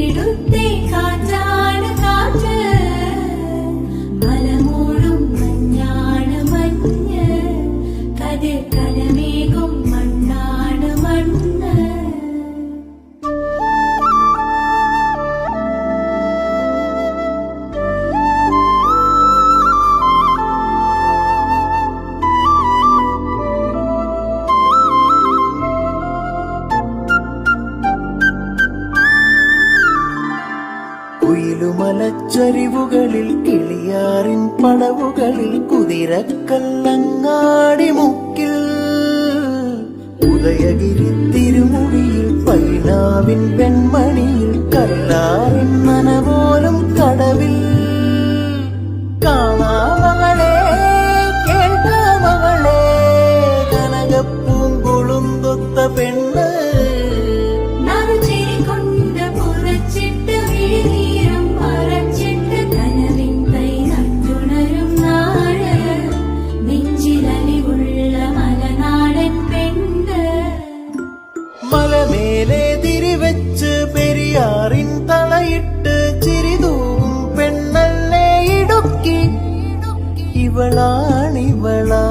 ഇവിടുത്തെ കാറ്റാണ് കാറ്റ്, മലമൂടും മഞ്ഞാണ് മഞ്ഞ്, കതിർ കലമേകും മണ്ണാണ് മണ്ണ്. കുയിലുമലച്ചരിവുകളിൽ കിളിയാറിൻ പടവുകളിൽ കുതിരക്കല്ലങ്ങാടി മുക്കിൽ, ഉദയഗിരി തിരുമുടിയിൽ പൈനാവിൻ വെൺമണിയിൽ കല്ലാറിൻ നനപോലും കടവിൽ. കാണാമകളെ കേൾക്കാമകളെ കനകപ്പൂങ്കുളുന്തൊത്ത പെണ്ണ്, മലമേലെ തിരിവെച്ച് പെരിയാറിൻ തളയിട്ട് ചിരിതൂവും പെണ്ണല്ലേ ഇടുക്കി. ഇവളാണിവളാ